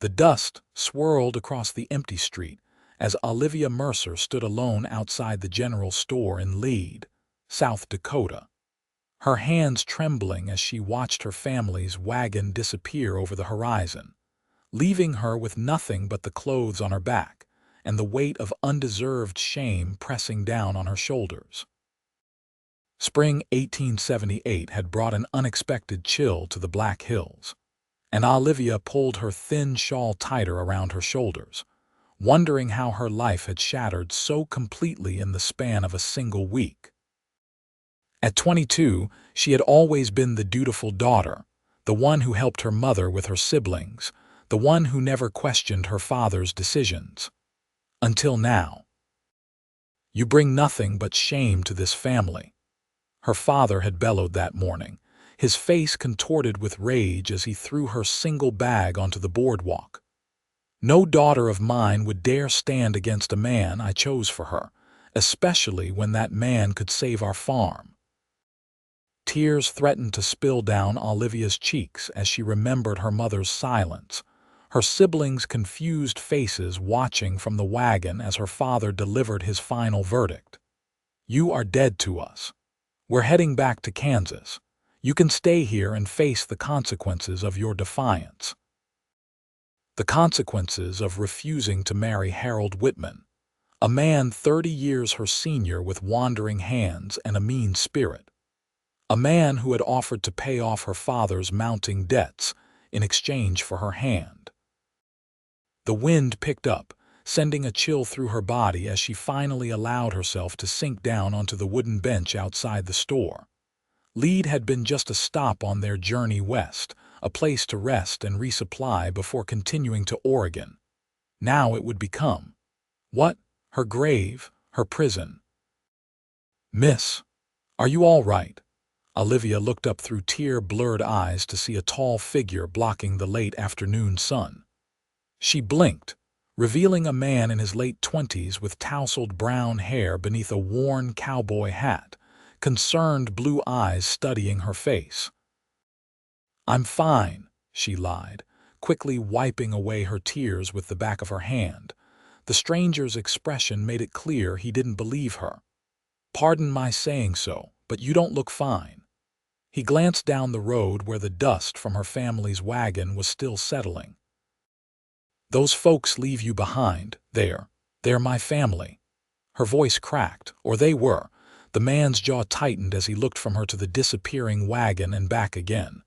The dust swirled across the empty street as Olivia Mercer stood alone outside the general store in Lead, South Dakota, her hands trembling as she watched her family's wagon disappear over the horizon, leaving her with nothing but the clothes on her back and the weight of undeserved shame pressing down on her shoulders. Spring 1878 had brought an unexpected chill to the Black Hills, and Olivia pulled her thin shawl tighter around her shoulders, wondering how her life had shattered so completely in the span of a single week. At 22, she had always been the dutiful daughter, the one who helped her mother with her siblings, the one who never questioned her father's decisions. Until now. "You bring nothing but shame to this family," her father had bellowed that morning, his face contorted with rage as he threw her single bag onto the boardwalk. "No daughter of mine would dare stand against a man I chose for her, especially when that man could save our farm." Tears threatened to spill down Olivia's cheeks as she remembered her mother's silence, her siblings' confused faces watching from the wagon as her father delivered his final verdict. "You are dead to us. We're heading back to Kansas. You can stay here and face the consequences of your defiance." The consequences of refusing to marry Harold Whitman, a man 30 years her senior with wandering hands and a mean spirit. A man who had offered to pay off her father's mounting debts in exchange for her hand. The wind picked up, sending a chill through her body as she finally allowed herself to sink down onto the wooden bench outside the store. Lead had been just a stop on their journey west, a place to rest and resupply before continuing to Oregon. Now it would become, what? Her grave, her prison. "Miss, are you all right?" Olivia looked up through tear-blurred eyes to see a tall figure blocking the late afternoon sun. She blinked, revealing a man in his late 20s with tousled brown hair beneath a worn cowboy hat, concerned blue eyes studying her face. "I'm fine," she lied, quickly wiping away her tears with the back of her hand. The stranger's expression made it clear he didn't believe her. "Pardon my saying so, but you don't look fine." He glanced down the road where the dust from her family's wagon was still settling. "Those folks leave you behind. They're my family." Her voice cracked, or they were. The man's jaw tightened as he looked from her to the disappearing wagon and back again.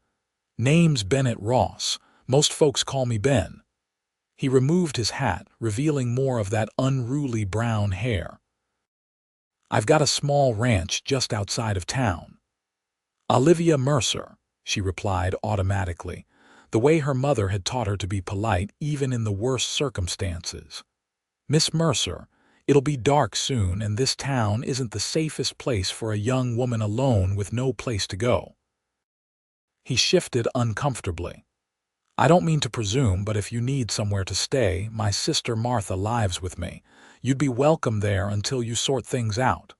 "Name's Bennett Ross. Most folks call me Ben." He removed his hat, revealing more of that unruly brown hair. "I've got a small ranch just outside of town." "Olivia Mercer," she replied automatically, the way her mother had taught her to be polite even in the worst circumstances. "Miss Mercer, it'll be dark soon and this town isn't the safest place for a young woman alone with no place to go." He shifted uncomfortably. "I don't mean to presume, but if you need somewhere to stay, my sister Martha lives with me. You'd be welcome there until you sort things out."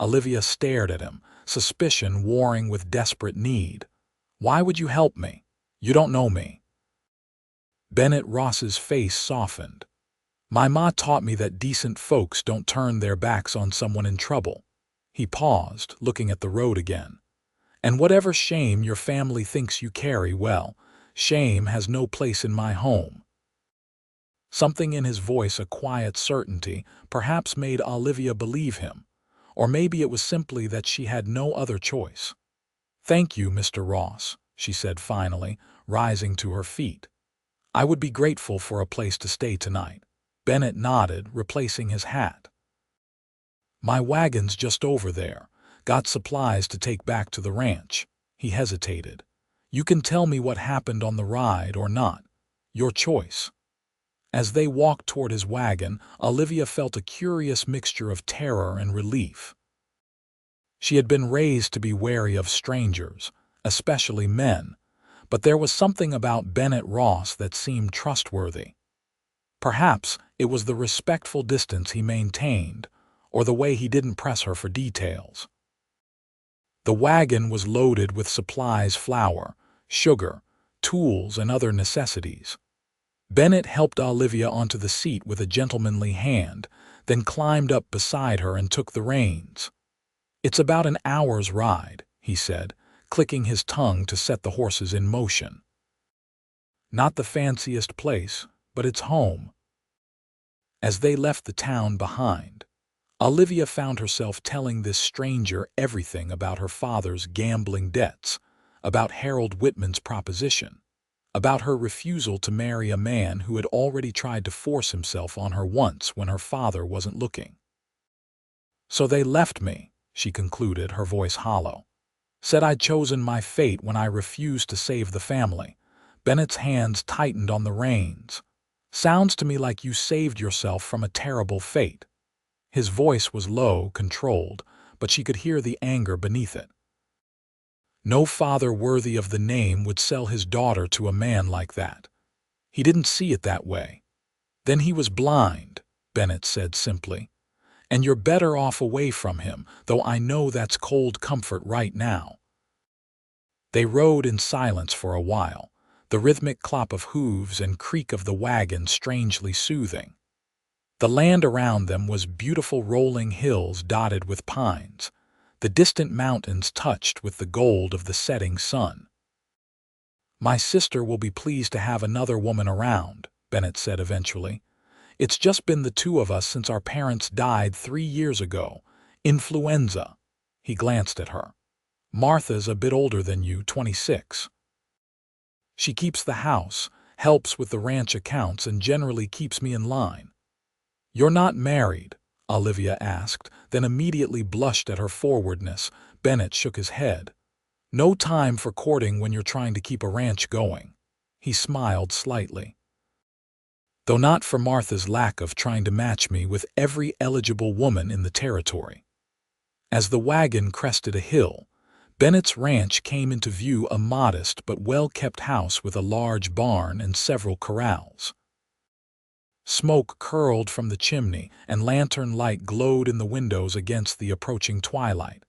Olivia stared at him, suspicion warring with desperate need. "Why would you help me? You don't know me." Bennett Ross's face softened. "My ma taught me that decent folks don't turn their backs on someone in trouble." He paused, looking at the road again. "And whatever shame your family thinks you carry, well, shame has no place in my home." Something in his voice, a quiet certainty, perhaps made Olivia believe him. Or maybe it was simply that she had no other choice. "Thank you, Mr. Ross," she said finally, rising to her feet. "I would be grateful for a place to stay tonight." Bennett nodded, replacing his hat. "My wagon's just over there. Got supplies to take back to the ranch." He hesitated. "You can tell me what happened on the ride or not. Your choice." As they walked toward his wagon, Olivia felt a curious mixture of terror and relief. She had been raised to be wary of strangers, especially men, but there was something about Bennett Ross that seemed trustworthy. Perhaps it was the respectful distance he maintained, or the way he didn't press her for details. The wagon was loaded with supplies: flour, sugar, tools, and other necessities. Bennett helped Olivia onto the seat with a gentlemanly hand, then climbed up beside her and took the reins. "It's about an hour's ride," he said, clicking his tongue to set the horses in motion. "Not the fanciest place, but it's home." As they left the town behind, Olivia found herself telling this stranger everything about her father's gambling debts, about Harold Whitman's proposition, about her refusal to marry a man who had already tried to force himself on her once when her father wasn't looking. "So they left me," she concluded, her voice hollow. "Said I'd chosen my fate when I refused to save the family." Bennett's hands tightened on the reins. "Sounds to me like you saved yourself from a terrible fate." His voice was low, controlled, but she could hear the anger beneath it. No father worthy of the name would sell his daughter to a man like that. He didn't see it that way. "Then he was blind," Bennett said simply. "And you're better off away from him, though I know that's cold comfort right now." They rode in silence for a while, the rhythmic clop of hooves and creak of the wagon strangely soothing. The land around them was beautiful rolling hills dotted with pines, the distant mountains touched with the gold of the setting sun. "My sister will be pleased to have another woman around," Bennett said eventually. "It's just been the two of us since our parents died 3 years ago. Influenza." He glanced at her. "Martha's a bit older than you, 26. She keeps the house, helps with the ranch accounts, and generally keeps me in line." "You're not married?" Olivia asked, then immediately blushed at her forwardness. Bennett shook his head. "No time for courting when you're trying to keep a ranch going." He smiled slightly. "Though not for Martha's lack of trying to match me with every eligible woman in the territory." As the wagon crested a hill, Bennett's ranch came into view, a modest but well-kept house with a large barn and several corrals. Smoke curled from the chimney, and lantern light glowed in the windows against the approaching twilight.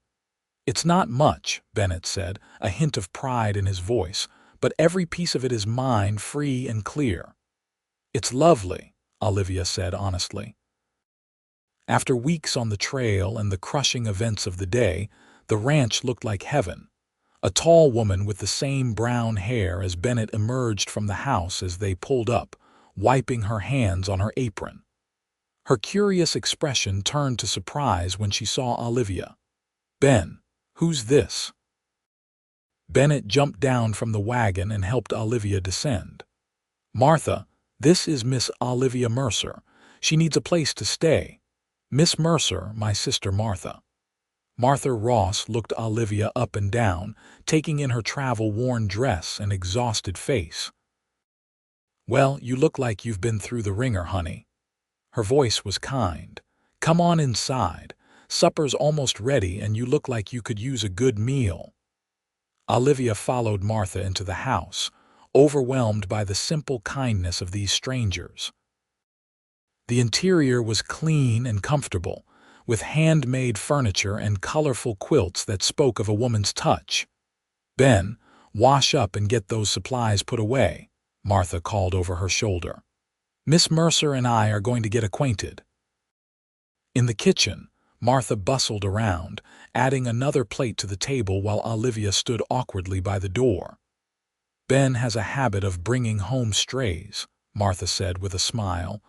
"It's not much," Bennett said, a hint of pride in his voice, "but every piece of it is mine, free and clear." "It's lovely," Olivia said honestly. After weeks on the trail and the crushing events of the day, the ranch looked like heaven. A tall woman with the same brown hair as Bennett emerged from the house as they pulled up, wiping her hands on her apron. Her curious expression turned to surprise when she saw Olivia. "Ben, who's this?" Bennett jumped down from the wagon and helped Olivia descend. "Martha, this is Miss Olivia Mercer. She needs a place to stay. Miss Mercer, my sister Martha." Martha Ross looked Olivia up and down, taking in her travel-worn dress and exhausted face. "Well, you look like you've been through the ringer, honey." Her voice was kind. "Come on inside. Supper's almost ready and you look like you could use a good meal." Olivia followed Martha into the house, overwhelmed by the simple kindness of these strangers. The interior was clean and comfortable, with handmade furniture and colorful quilts that spoke of a woman's touch. "Ben, wash up and get those supplies put away," Martha called over her shoulder. "Miss Mercer and I are going to get acquainted." In the kitchen, Martha bustled around, adding another plate to the table while Olivia stood awkwardly by the door. "Ben has a habit of bringing home strays," Martha said with a smile,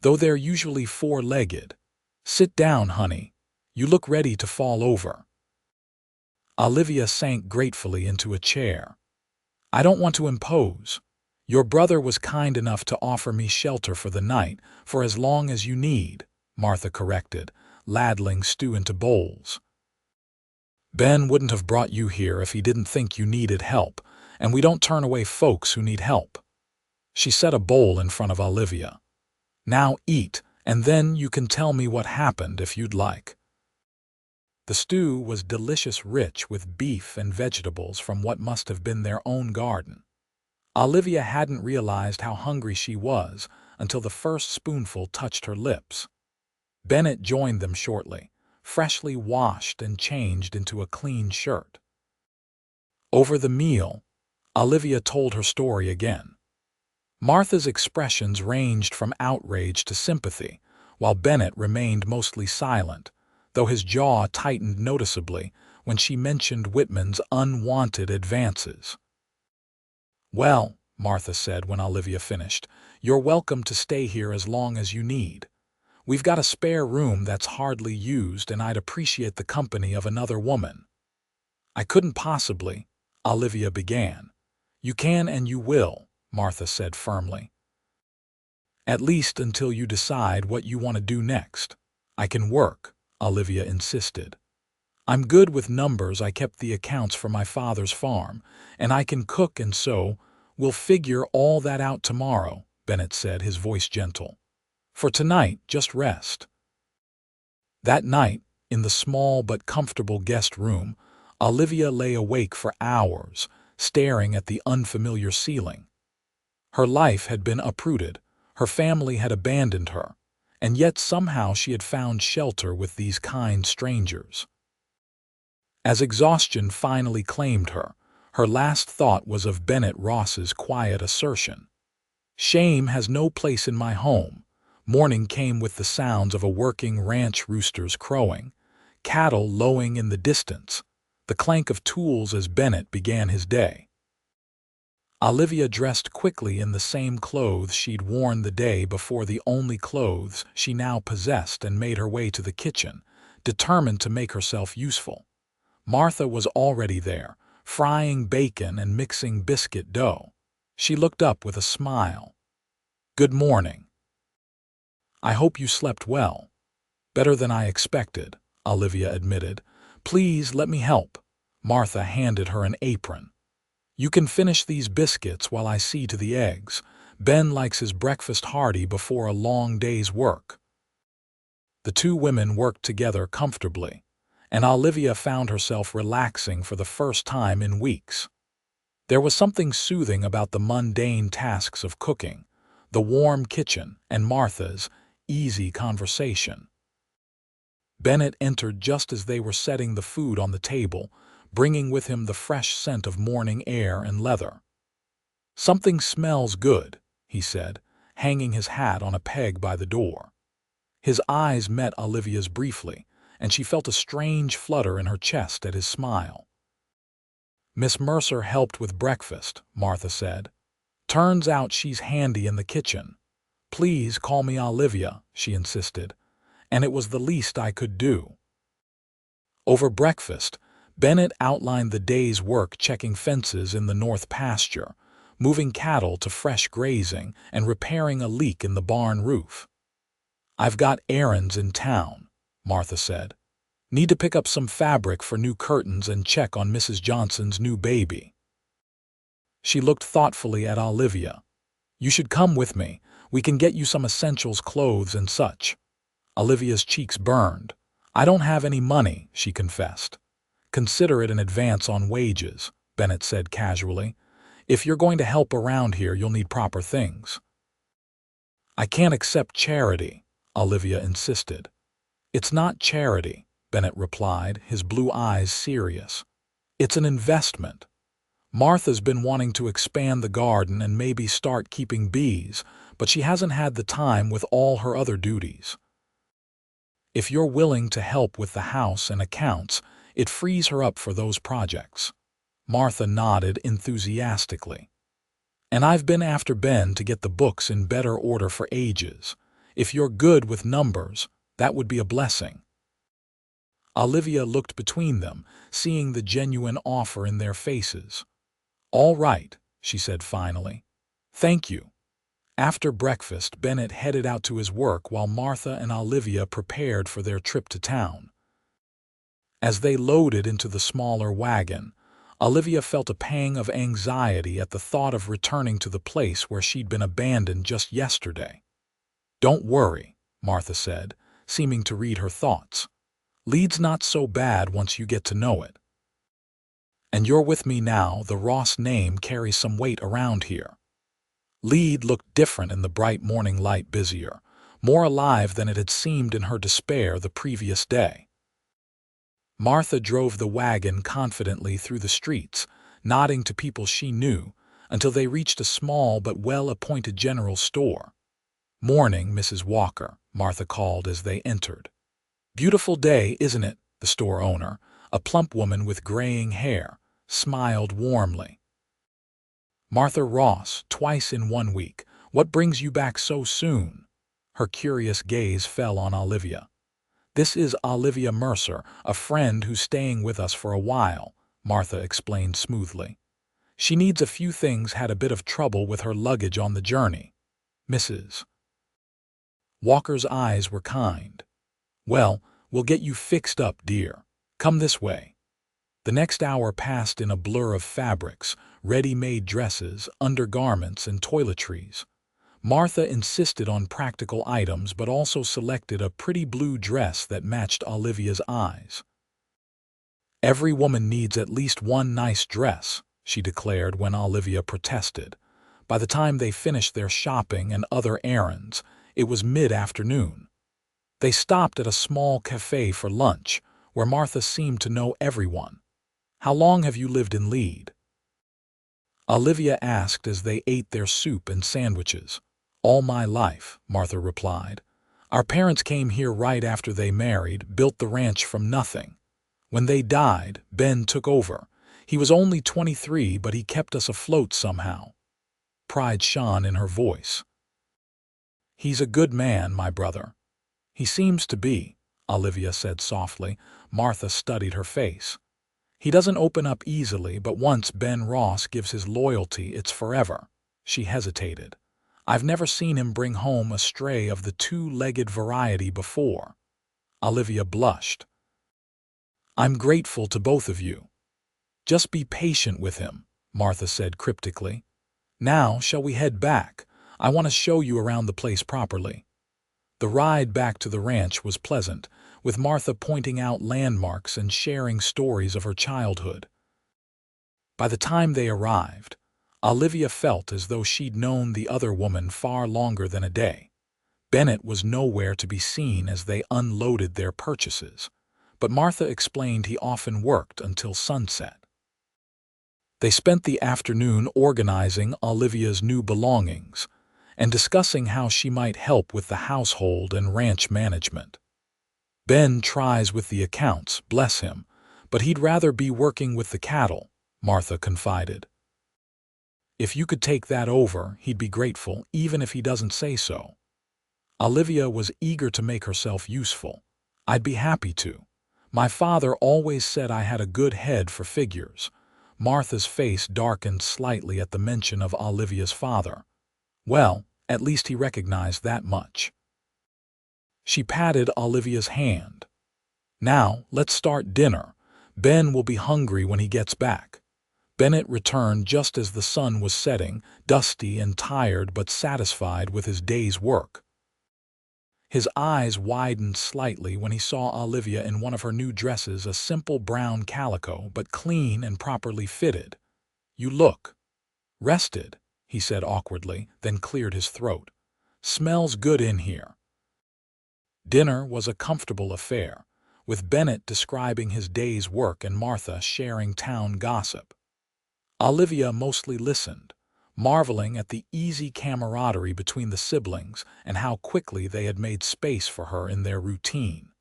"though they're usually 4-legged. Sit down, honey. You look ready to fall over." Olivia sank gratefully into a chair. "I don't want to impose. Your brother was kind enough to offer me shelter for the night, for as long as you need," Martha corrected, ladling stew into bowls. "Ben wouldn't have brought you here if he didn't think you needed help, and we don't turn away folks who need help." She set a bowl in front of Olivia. "Now eat, and then you can tell me what happened if you'd like." The stew was delicious, rich with beef and vegetables from what must have been their own garden. Olivia hadn't realized how hungry she was until the first spoonful touched her lips. Bennett joined them shortly, freshly washed and changed into a clean shirt. Over the meal, Olivia told her story again. Martha's expressions ranged from outrage to sympathy, while Bennett remained mostly silent, though his jaw tightened noticeably when she mentioned Whitman's unwanted advances. "Well," Martha said when Olivia finished, "you're welcome to stay here as long as you need. We've got a spare room that's hardly used, and I'd appreciate the company of another woman." "I couldn't possibly," Olivia began. "You can and you will," Martha said firmly. "At least until you decide what you want to do next." "I can work," Olivia insisted. "I'm good with numbers. I kept the accounts for my father's farm, and I can cook and sew. We'll figure all that out tomorrow," Bennett said, his voice gentle. "For tonight, just rest." That night, in the small but comfortable guest room, Olivia lay awake for hours, staring at the unfamiliar ceiling. Her life had been uprooted, her family had abandoned her, and yet somehow she had found shelter with these kind strangers. As exhaustion finally claimed her, her last thought was of Bennett Ross's quiet assertion. "Shame has no place in my home." Morning came with the sounds of a working ranch rooster's crowing, cattle lowing in the distance, the clank of tools as Bennett began his day. Olivia dressed quickly in the same clothes she'd worn the day before, the only clothes she now possessed, and made her way to the kitchen, determined to make herself useful. Martha was already there, frying bacon and mixing biscuit dough. She looked up with a smile. "Good morning." "I hope you slept well." "Better than I expected," Olivia admitted. "Please let me help." Martha handed her an apron. "You can finish these biscuits while I see to the eggs. Ben likes his breakfast hearty before a long day's work." The two women worked together comfortably, and Olivia found herself relaxing for the first time in weeks. There was something soothing about the mundane tasks of cooking, the warm kitchen, and Martha's easy conversation. Bennett entered just as they were setting the food on the table, bringing with him the fresh scent of morning air and leather. "Something smells good," he said, hanging his hat on a peg by the door. His eyes met Olivia's briefly, and she felt a strange flutter in her chest at his smile. "Miss Mercer helped with breakfast," Martha said. "Turns out she's handy in the kitchen." "Please call me Olivia," she insisted, and it was the least I could do. Over breakfast, Bennett outlined the day's work, checking fences in the north pasture, moving cattle to fresh grazing, and repairing a leak in the barn roof. "I've got errands in town," Martha said. "Need to pick up some fabric for new curtains and check on Mrs. Johnson's new baby." She looked thoughtfully at Olivia. "You should come with me. We can get you some essentials, clothes and such." Olivia's cheeks burned. "I don't have any money," she confessed. "Consider it an advance on wages," Bennett said casually. "If you're going to help around here, you'll need proper things." "I can't accept charity," Olivia insisted. "It's not charity," Bennett replied, his blue eyes serious. "It's an investment. Martha's been wanting to expand the garden and maybe start keeping bees, but she hasn't had the time with all her other duties. If you're willing to help with the house and accounts, it frees her up for those projects." Martha nodded enthusiastically. "And I've been after Ben to get the books in better order for ages. If you're good with numbers, that would be a blessing." Olivia looked between them, seeing the genuine offer in their faces. "All right," she said finally. "Thank you." After breakfast, Bennett headed out to his work while Martha and Olivia prepared for their trip to town. As they loaded into the smaller wagon, Olivia felt a pang of anxiety at the thought of returning to the place where she'd been abandoned just yesterday. "Don't worry," Martha said, seeming to read her thoughts. "Lead's not so bad once you get to know it. And you're with me now. The Ross name carries some weight around here." Lead looked different in the bright morning light, busier, more alive than it had seemed in her despair the previous day. Martha drove the wagon confidently through the streets, nodding to people she knew, until they reached a small but well-appointed general store. "Morning, Mrs. Walker," Martha called as they entered. "Beautiful day, isn't it?" The store owner, a plump woman with graying hair, smiled warmly. "Martha Ross, twice in 1 week. What brings you back so soon?" Her curious gaze fell on Olivia. "This is Olivia Mercer, a friend who's staying with us for a while," Martha explained smoothly. "She needs a few things, had a bit of trouble with her luggage on the journey." Mrs. Walker's eyes were kind. "Well, we'll get you fixed up, dear. Come this way." The next hour passed in a blur of fabrics, ready-made dresses, undergarments, and toiletries. Martha insisted on practical items but also selected a pretty blue dress that matched Olivia's eyes. "Every woman needs at least one nice dress," she declared when Olivia protested. By the time they finished their shopping and other errands, it was mid-afternoon. They stopped at a small cafe for lunch, where Martha seemed to know everyone. "How long have you lived in Leeds?" Olivia asked as they ate their soup and sandwiches. "All my life," Martha replied. "Our parents came here right after they married, built the ranch from nothing. When they died, Ben took over. He was only 23, but he kept us afloat somehow." Pride shone in her voice. "He's a good man, my brother." "He seems to be," Olivia said softly. Martha studied her face. "He doesn't open up easily, but once Ben Ross gives his loyalty, it's forever." She hesitated. "I've never seen him bring home a stray of the two-legged variety before." Olivia blushed. "I'm grateful to both of you." "Just be patient with him," Martha said cryptically. "Now, shall we head back? I want to show you around the place properly." The ride back to the ranch was pleasant, with Martha pointing out landmarks and sharing stories of her childhood. By the time they arrived, Olivia felt as though she'd known the other woman far longer than a day. Bennett was nowhere to be seen as they unloaded their purchases, but Martha explained he often worked until sunset. They spent the afternoon organizing Olivia's new belongings and discussing how she might help with the household and ranch management. "Ben tries with the accounts, bless him, but he'd rather be working with the cattle," Martha confided. "If you could take that over, he'd be grateful, even if he doesn't say so." Olivia was eager to make herself useful. "I'd be happy to. My father always said I had a good head for figures." Martha's face darkened slightly at the mention of Olivia's father. Well, at least he recognized that much. She patted Olivia's hand. "Now, let's start dinner. Ben will be hungry when he gets back." Bennett returned just as the sun was setting, dusty and tired but satisfied with his day's work. His eyes widened slightly when he saw Olivia in one of her new dresses, a simple brown calico, but clean and properly fitted. "You look rested," he said awkwardly, then cleared his throat. "Smells good in here." Dinner was a comfortable affair, with Bennett describing his day's work and Martha sharing town gossip. Olivia mostly listened, marveling at the easy camaraderie between the siblings and how quickly they had made space for her in their routine.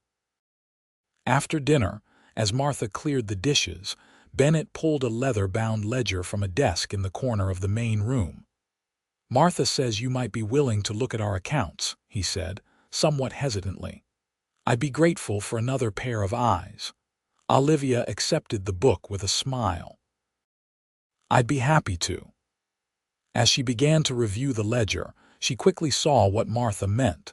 After dinner, as Martha cleared the dishes, Bennett pulled a leather-bound ledger from a desk in the corner of the main room. "Martha says you might be willing to look at our accounts," he said, somewhat hesitantly. "I'd be grateful for another pair of eyes." Olivia accepted the book with a smile. "I'd be happy to." As she began to review the ledger, she quickly saw what Martha meant.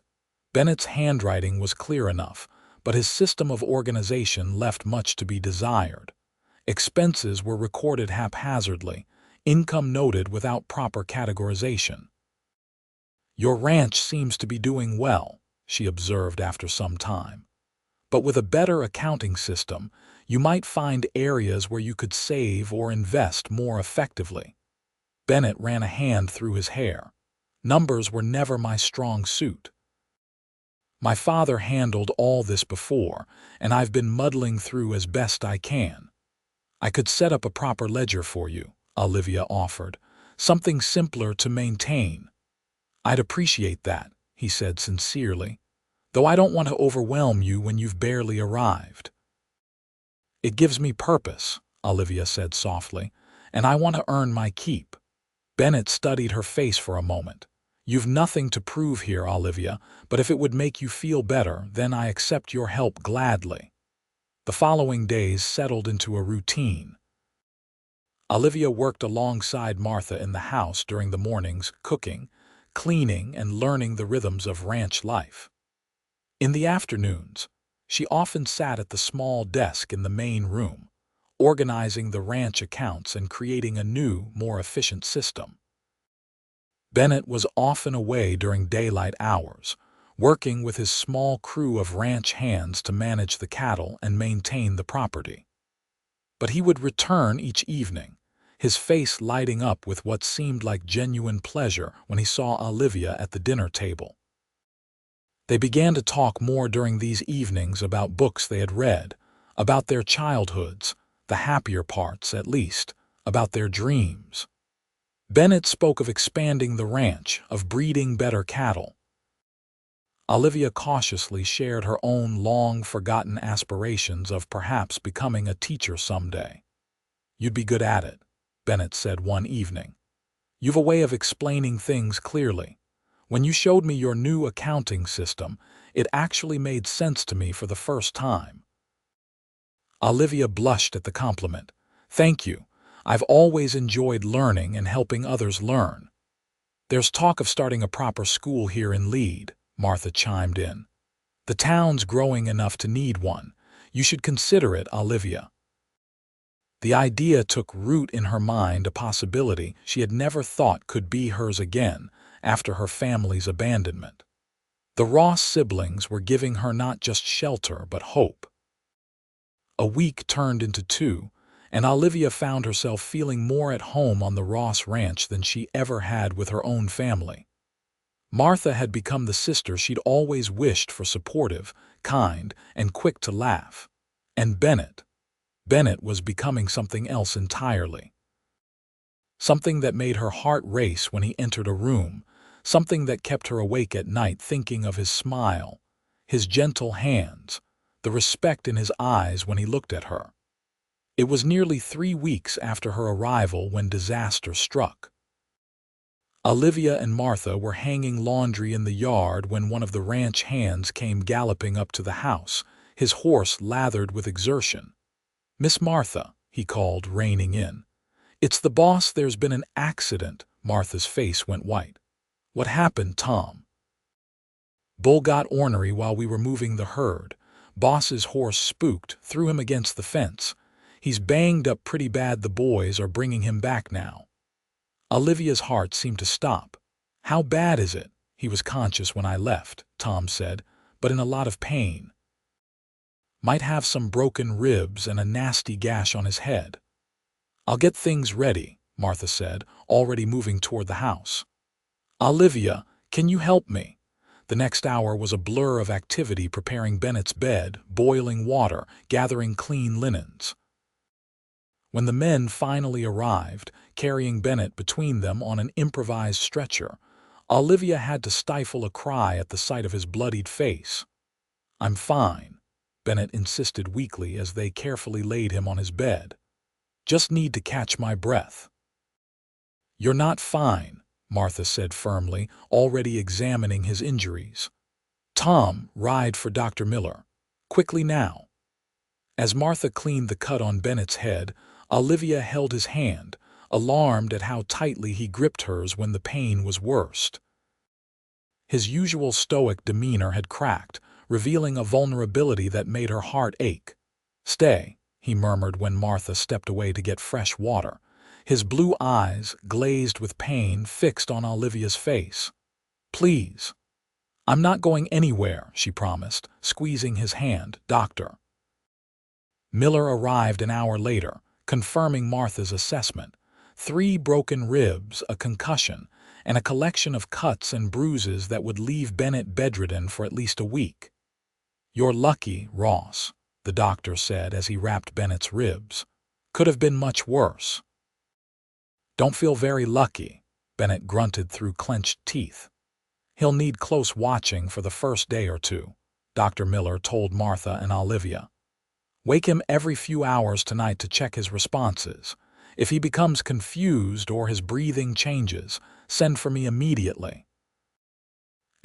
Bennett's handwriting was clear enough, but his system of organization left much to be desired. Expenses were recorded haphazardly, income noted without proper categorization. "Your ranch seems to be doing well," she observed after some time. "But with a better accounting system, you might find areas where you could save or invest more effectively." Bennett ran a hand through his hair. "Numbers were never my strong suit. My father handled all this before, and I've been muddling through as best I can." "I could set up a proper ledger for you," Olivia offered, something simpler to maintain. I'd appreciate that, he said sincerely, though I don't want to overwhelm you when you've barely arrived. It gives me purpose, Olivia said softly, and I want to earn my keep. Bennett studied her face for a moment. You've nothing to prove here, Olivia, but if it would make you feel better, then I accept your help gladly. The following days settled into a routine. Olivia worked alongside Martha in the house during the mornings, cooking, cleaning, and learning the rhythms of ranch life. In the afternoons, she often sat at the small desk in the main room, organizing the ranch accounts and creating a new, more efficient system. Bennett was often away during daylight hours, working with his small crew of ranch hands to manage the cattle and maintain the property. But he would return each evening, his face lighting up with what seemed like genuine pleasure when he saw Olivia at the dinner table. They began to talk more during these evenings about books they had read, about their childhoods, the happier parts at least, about their dreams. Bennett spoke of expanding the ranch, of breeding better cattle. Olivia cautiously shared her own long-forgotten aspirations of perhaps becoming a teacher someday. You'd be good at it, Bennett said one evening. You've a way of explaining things clearly. When you showed me your new accounting system, it actually made sense to me for the first time. Olivia blushed at the compliment. Thank you. I've always enjoyed learning and helping others learn. There's talk of starting a proper school here in Lead, Martha chimed in. The town's growing enough to need one. You should consider it, Olivia. The idea took root in her mind, a possibility she had never thought could be hers again after her family's abandonment. The Ross siblings were giving her not just shelter but hope. A week turned into 2, and Olivia found herself feeling more at home on the Ross ranch than she ever had with her own family. Martha had become the sister she'd always wished for, supportive, kind, and quick to laugh. And Bennett was becoming something else entirely. Something that made her heart race when he entered a room, something that kept her awake at night thinking of his smile, his gentle hands, the respect in his eyes when he looked at her. It was nearly 3 weeks after her arrival when disaster struck. Olivia and Martha were hanging laundry in the yard when one of the ranch hands came galloping up to the house, his horse lathered with exertion. "Miss Martha," he called, reining in. "It's the boss. There's been an accident." Martha's face went white. "What happened, Tom?" "Bull got ornery while we were moving the herd. Boss's horse spooked, threw him against the fence. He's banged up pretty bad. The boys are bringing him back now." Olivia's heart seemed to stop. "How bad is it?" "He was conscious when I left," Tom said, "but in a lot of pain. Might have some broken ribs and a nasty gash on his head." "I'll get things ready," Martha said, already moving toward the house. "Olivia, can you help me?" The next hour was a blur of activity, preparing Bennett's bed, boiling water, gathering clean linens. When the men finally arrived, carrying Bennett between them on an improvised stretcher, Olivia had to stifle a cry at the sight of his bloodied face. "I'm fine," Bennett insisted weakly as they carefully laid him on his bed. "Just need to catch my breath." "You're not fine," Martha said firmly, already examining his injuries. "Tom, ride for Dr. Miller. Quickly now." As Martha cleaned the cut on Bennett's head, Olivia held his hand, alarmed at how tightly he gripped hers when the pain was worst. His usual stoic demeanor had cracked, revealing a vulnerability that made her heart ache. "Stay," he murmured when Martha stepped away to get fresh water, his blue eyes, glazed with pain, fixed on Olivia's face. "Please." "I'm not going anywhere," she promised, squeezing his hand. "Doctor." Miller arrived an hour later, confirming Martha's assessment. 3 broken ribs, a concussion, and a collection of cuts and bruises that would leave Bennett bedridden for at least a week. "You're lucky, Ross," the doctor said as he wrapped Bennett's ribs. "Could have been much worse." Don't feel very lucky, Bennett grunted through clenched teeth. He'll need close watching for the first day or two, Dr. Miller told Martha and Olivia. Wake him every few hours tonight to check his responses. If he becomes confused or his breathing changes, send for me immediately.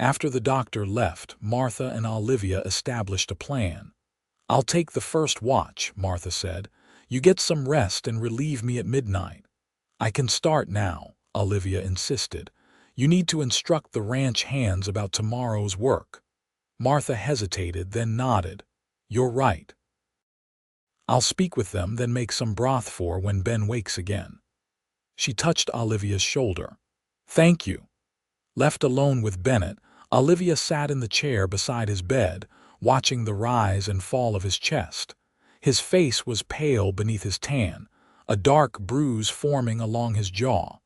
After the doctor left, Martha and Olivia established a plan. I'll take the first watch, Martha said. You get some rest and relieve me at midnight. I can start now, Olivia insisted. You need to instruct the ranch hands about tomorrow's work. Martha hesitated, then nodded. You're right. I'll speak with them, then make some broth for when Ben wakes again. She touched Olivia's shoulder. Thank you. Left alone with Bennett, Olivia sat in the chair beside his bed, watching the rise and fall of his chest. His face was pale beneath his tan, a dark bruise forming along his jaw.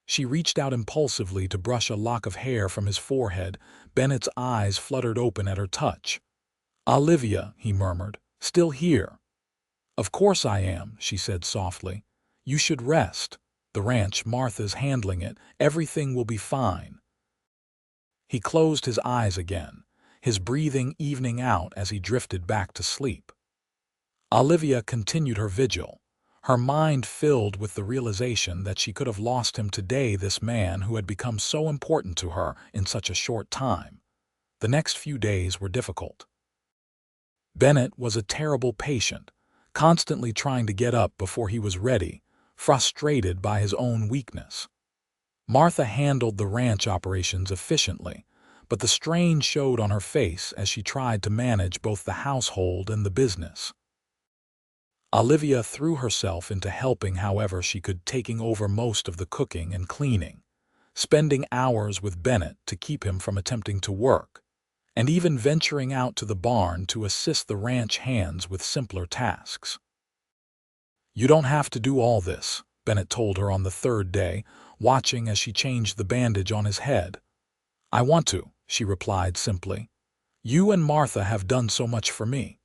She reached out impulsively to brush a lock of hair from his forehead. Bennett's eyes fluttered open at her touch. Olivia, he murmured, still here? Of course I am, she said softly. You should rest. The ranch, Martha's handling it. Everything will be fine. He closed his eyes again, his breathing evening out as he drifted back to sleep. Olivia continued her vigil, her mind filled with the realization that she could have lost him today, this man who had become so important to her in such a short time. The next few days were difficult. Bennett was a terrible patient, constantly trying to get up before he was ready, frustrated by his own weakness. Martha handled the ranch operations efficiently, but the strain showed on her face as she tried to manage both the household and the business. Olivia threw herself into helping however she could, taking over most of the cooking and cleaning, spending hours with Bennett to keep him from attempting to work, and even venturing out to the barn to assist the ranch hands with simpler tasks. You don't have to do all this, Bennett told her on the third day, watching as she changed the bandage on his head. I want to, she replied simply. You and Martha have done so much for me.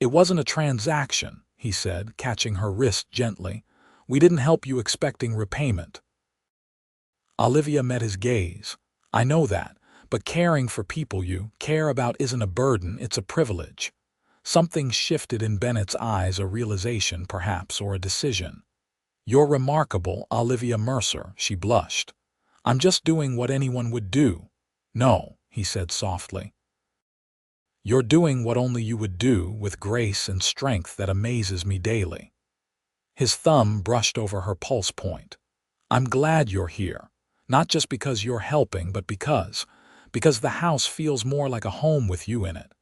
It wasn't a transaction, he said, catching her wrist gently. We didn't help you expecting repayment. Olivia met his gaze. I know that, but caring for people you care about isn't a burden, it's a privilege. Something shifted in Bennett's eyes, a realization perhaps, or a decision. You're remarkable, Olivia Mercer, she blushed. I'm just doing what anyone would do. No, he said softly. You're doing what only you would do, with grace and strength that amazes me daily. His thumb brushed over her pulse point. I'm glad you're here, not just because you're helping, but because the house feels more like a home with you in it.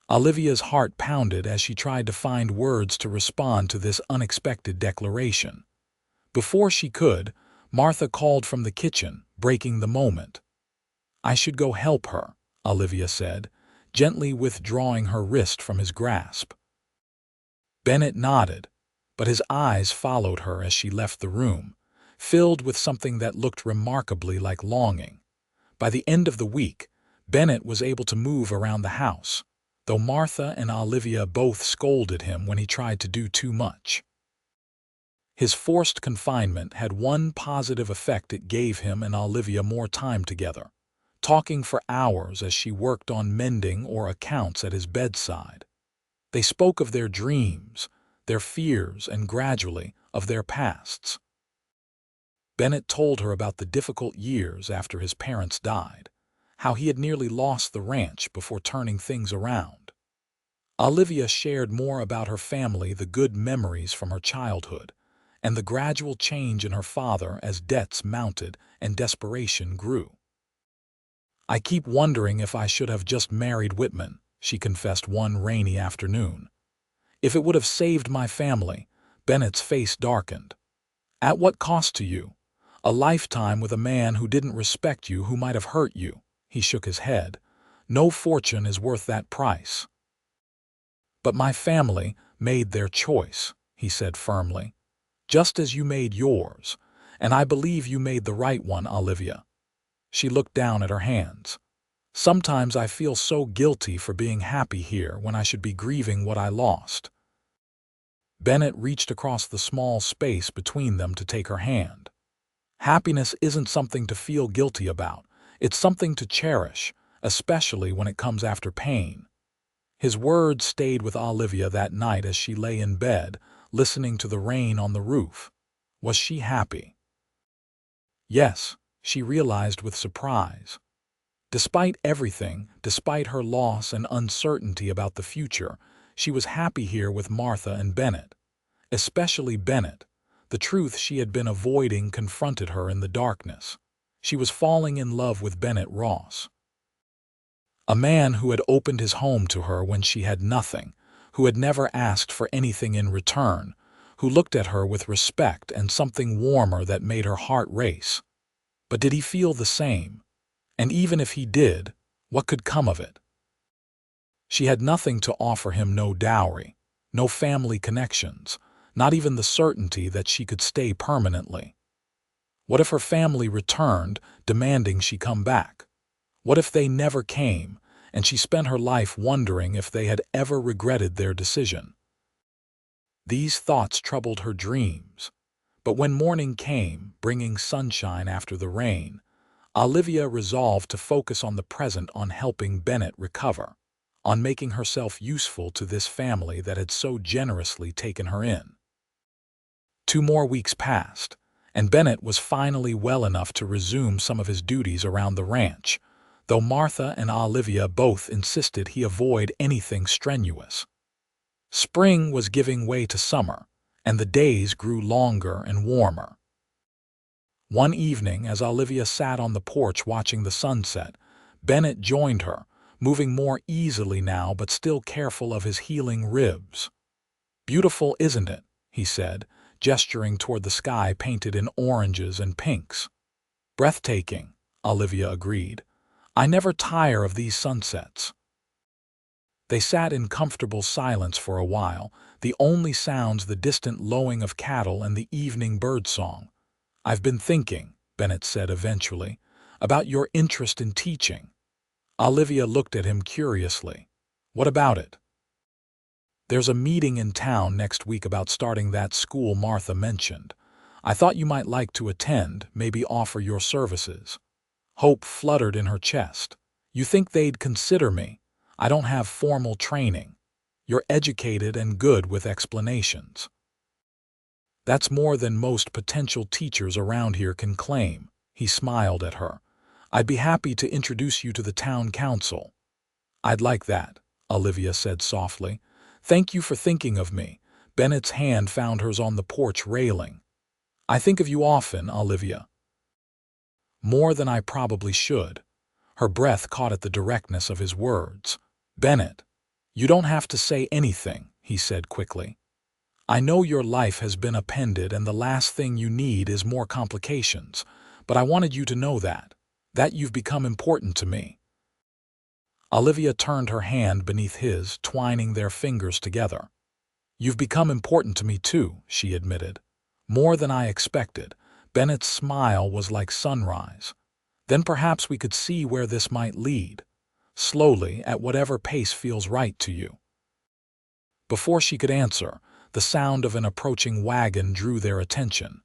Olivia's heart pounded as she tried to find words to respond to this unexpected declaration. Before she could, Martha called from the kitchen, breaking the moment. I should go help her, Olivia said, gently withdrawing her wrist from his grasp. Bennett nodded, but his eyes followed her as she left the room, filled with something that looked remarkably like longing. By the end of the week, Bennett was able to move around the house, though Martha and Olivia both scolded him when he tried to do too much. His forced confinement had one positive effect: it gave him and Olivia more time together, talking for hours as she worked on mending or accounts at his bedside. They spoke of their dreams, their fears, and gradually of their pasts. Bennett told her about the difficult years after his parents died, how he had nearly lost the ranch before turning things around. Olivia shared more about her family, the good memories from her childhood, and the gradual change in her father as debts mounted and desperation grew. I keep wondering if I should have just married Whitman, she confessed one rainy afternoon. If it would have saved my family. Bennett's face darkened. At what cost to you? A lifetime with a man who didn't respect you, who might have hurt you. He shook his head. No fortune is worth that price. But my family made their choice, he said firmly, just as you made yours, and I believe you made the right one, Olivia. She looked down at her hands. Sometimes I feel so guilty for being happy here when I should be grieving what I lost. Bennett reached across the small space between them to take her hand. Happiness isn't something to feel guilty about. It's something to cherish, especially when it comes after pain. His words stayed with Olivia that night as she lay in bed, listening to the rain on the roof. Was she happy? Yes, she realized with surprise. Despite everything, despite her loss and uncertainty about the future, she was happy here with Martha and Bennett. Especially Bennett. The truth she had been avoiding confronted her in the darkness. She was falling in love with Bennett Ross. A man who had opened his home to her when she had nothing, who had never asked for anything in return, who looked at her with respect and something warmer that made her heart race. But did he feel the same? And even if he did, what could come of it? She had nothing to offer him, no dowry, no family connections, not even the certainty that she could stay permanently. What if her family returned, demanding she come back? What if they never came, and she spent her life wondering if they had ever regretted their decision? These thoughts troubled her dreams. But when morning came, bringing sunshine after the rain, Olivia resolved to focus on the present, on helping Bennett recover, on making herself useful to this family that had so generously taken her in. 2 more weeks passed, and Bennett was finally well enough to resume some of his duties around the ranch, though Martha and Olivia both insisted he avoid anything strenuous. Spring was giving way to summer, and the days grew longer and warmer. One evening, as Olivia sat on the porch watching the sunset, Bennett joined her, moving more easily now but still careful of his healing ribs. "Beautiful, isn't it?" he said, gesturing toward the sky painted in oranges and pinks. "Breathtaking," Olivia agreed. "I never tire of these sunsets." They sat in comfortable silence for a while, the only sounds the distant lowing of cattle and the evening birdsong. "I've been thinking," Bennett said eventually, "about your interest in teaching." Olivia looked at him curiously. "What about it?" "There's a meeting in town next week about starting that school Martha mentioned. I thought you might like to attend, maybe offer your services." Hope fluttered in her chest. "You think they'd consider me? I don't have formal training. You're educated and good with explanations." "That's more than most potential teachers around here can claim," he smiled at her. "I'd be happy to introduce you to the town council." "I'd like that," Olivia said softly. "Thank you for thinking of me." Bennett's hand found hers on the porch railing. "I think of you often, Olivia." "More than I probably should." Her breath caught at the directness of his words. "Bennett, you don't have to say anything," he said quickly. "I know your life has been upended and the last thing you need is more complications, but I wanted you to know that you've become important to me." Olivia turned her hand beneath his, twining their fingers together. "You've become important to me too," she admitted. "More than I expected." Bennett's smile was like sunrise. "Then perhaps we could see where this might lead. Slowly, at whatever pace feels right to you." Before she could answer, the sound of an approaching wagon drew their attention.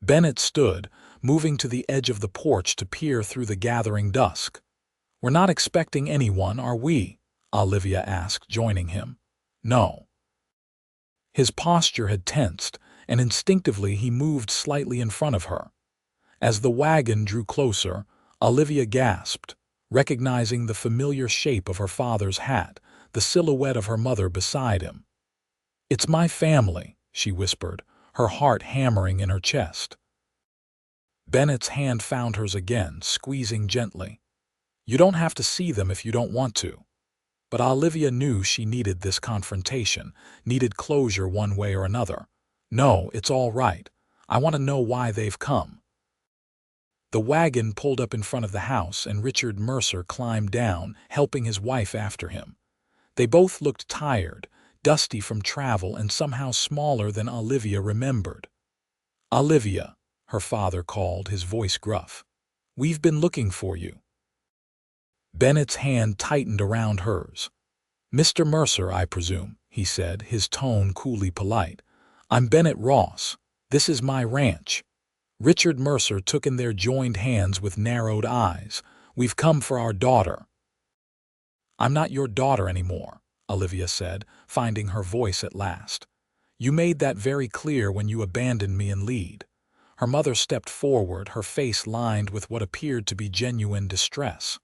Bennett stood, moving to the edge of the porch to peer through the gathering dusk. "We're not expecting anyone, are we?" Olivia asked, joining him. "No." His posture had tensed, and instinctively he moved slightly in front of her. As the wagon drew closer, Olivia gasped, recognizing the familiar shape of her father's hat, the silhouette of her mother beside him. "It's my family," she whispered, her heart hammering in her chest. Bennett's hand found hers again, squeezing gently. "You don't have to see them if you don't want to." But Olivia knew she needed this confrontation, needed closure one way or another. "No, it's all right. I want to know why they've come." The wagon pulled up in front of the house, and Richard Mercer climbed down, helping his wife after him. They both looked tired, dusty from travel and somehow smaller than Olivia remembered. "Olivia," her father called, his voice gruff. "We've been looking for you." Bennett's hand tightened around hers. "Mr. Mercer, I presume," he said, his tone coolly polite. I'm Bennett Ross. This is my ranch." Richard Mercer took in their joined hands with narrowed eyes. "We've come for our daughter." "I'm not your daughter anymore," Olivia said, finding her voice at last. "You made that very clear when you abandoned me in lead." Her mother stepped forward, her face lined with what appeared to be genuine distress.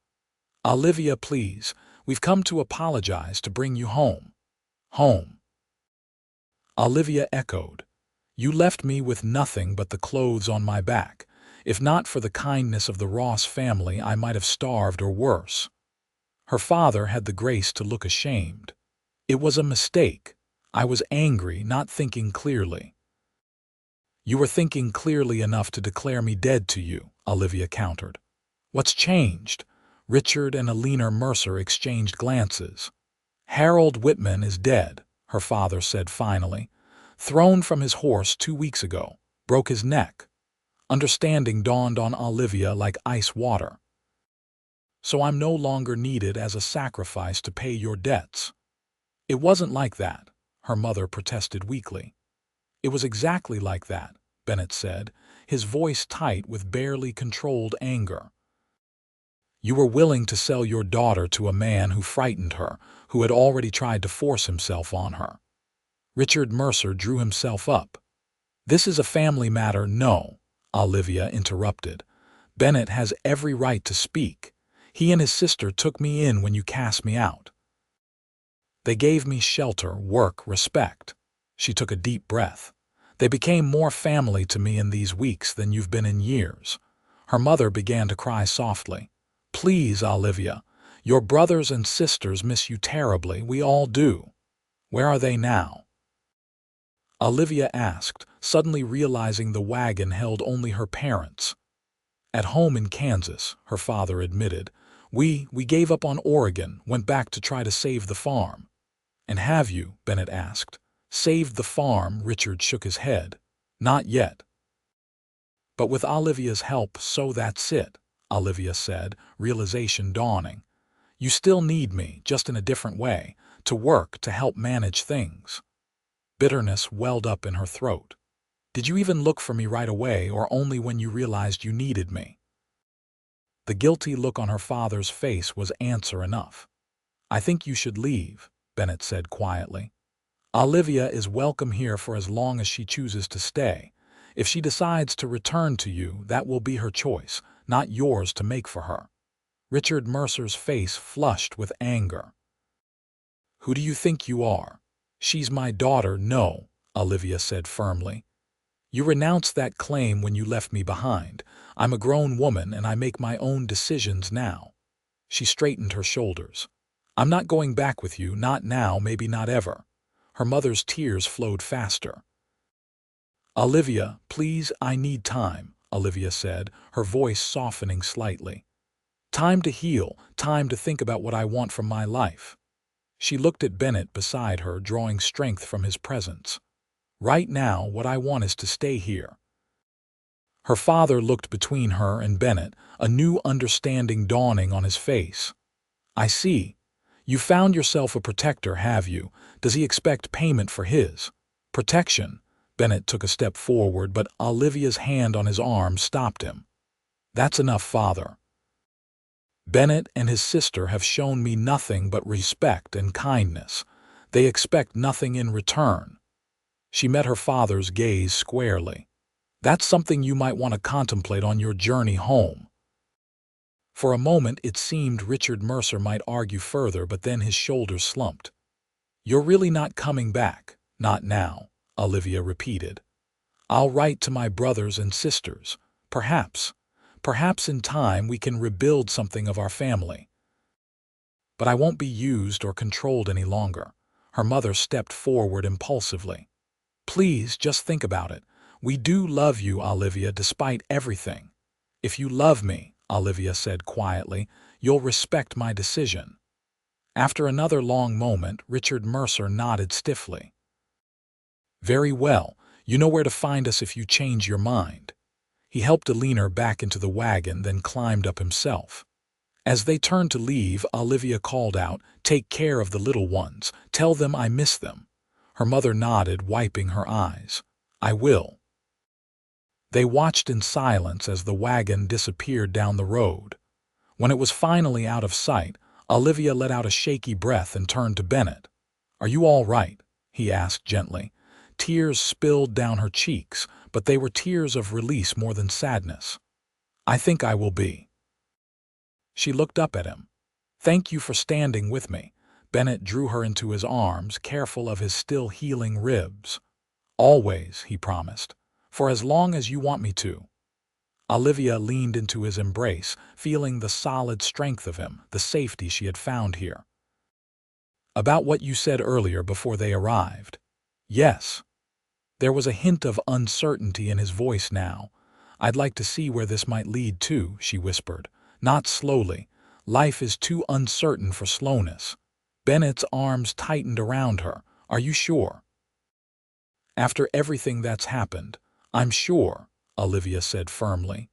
"Olivia, please, we've come to apologize, to bring you home." "Home?" Olivia echoed. "You left me with nothing but the clothes on my back. If not for the kindness of the Ross family, I might have starved or worse." Her father had the grace to look ashamed. "It was a mistake. I was angry, not thinking clearly." "You were thinking clearly enough to declare me dead to you," Olivia countered. "What's changed?" Richard and Alina Mercer exchanged glances. "Harold Whitman is dead," her father said finally. "Thrown from his horse 2 weeks ago. Broke his neck." Understanding dawned on Olivia like ice water. "So I'm no longer needed as a sacrifice to pay your debts." "It wasn't like that," her mother protested weakly. "It was exactly like that," Bennett said, his voice tight with barely controlled anger. "You were willing to sell your daughter to a man who frightened her, who had already tried to force himself on her." Richard Mercer drew himself up. "This is a family matter." "No," Olivia interrupted. "Bennett has every right to speak. He and his sister took me in when you cast me out. They gave me shelter, work, respect." She took a deep breath. "They became more family to me in these weeks than you've been in years." Her mother began to cry softly. "Please, Olivia. Your brothers and sisters miss you terribly. We all do." "Where are they now?" Olivia asked, suddenly realizing the wagon held only her parents. "At home in Kansas," her father admitted. We gave up on Oregon, went back to try to save the farm." "And have you?" Bennett asked. "Saved the farm?" Richard shook his head. "Not yet." "But with Olivia's help, so that's it," Olivia said, realization dawning. "You still need me, just in a different way, to work, to help manage things." Bitterness welled up in her throat. "Did you even look for me right away, or only when you realized you needed me?" The guilty look on her father's face was answer enough. "I think you should leave," Bennett said quietly. "Olivia is welcome here for as long as she chooses to stay. If she decides to return to you, that will be her choice, not yours to make for her." Richard Mercer's face flushed with anger. "Who do you think you are?" "She's my daughter." "No," Olivia said firmly. "You renounced that claim when you left me behind. I'm a grown woman and I make my own decisions now." She straightened her shoulders. "I'm not going back with you, not now, maybe not ever." Her mother's tears flowed faster. "Olivia, please, I need time," Olivia said, her voice softening slightly. "Time to heal, time to think about what I want from my life." She looked at Bennett beside her, drawing strength from his presence. "Right now, what I want is to stay here." Her father looked between her and Bennett, a new understanding dawning on his face. "I see. You found yourself a protector, have you? Does he expect payment for his protection?" Bennett took a step forward, but Olivia's hand on his arm stopped him. "That's enough, father. Bennett and his sister have shown me nothing but respect and kindness. They expect nothing in return." She met her father's gaze squarely. "That's something you might want to contemplate on your journey home." For a moment it seemed Richard Mercer might argue further, but then his shoulders slumped. "You're really not coming back?" "Not now," Olivia repeated. "I'll write to my brothers and sisters. Perhaps in time we can rebuild something of our family. But I won't be used or controlled any longer." Her mother stepped forward impulsively. "Please, just think about it. We do love you, Olivia, despite everything." "If you love me," Olivia said quietly, "you'll respect my decision." After another long moment, Richard Mercer nodded stiffly. "Very well. You know where to find us if you change your mind." He helped Alina back into the wagon, then climbed up himself. As they turned to leave, Olivia called out, "Take care of the little ones. Tell them I miss them." Her mother nodded, wiping her eyes. "I will." They watched in silence as the wagon disappeared down the road. When it was finally out of sight, Olivia let out a shaky breath and turned to Bennett. "Are you all right?" he asked gently. Tears spilled down her cheeks, but they were tears of release more than sadness. "I think I will be." She looked up at him. "Thank you for standing with me." Bennett drew her into his arms, careful of his still healing ribs. "Always," he promised, "for as long as you want me to." Olivia leaned into his embrace, feeling the solid strength of him, the safety she had found here. "About what you said earlier before they arrived." "Yes." There was a hint of uncertainty in his voice now. "I'd like to see where this might lead to," she whispered. "Not slowly. Life is too uncertain for slowness." Bennett's arms tightened around her. "Are you sure?" "After everything that's happened, I'm sure," Olivia said firmly.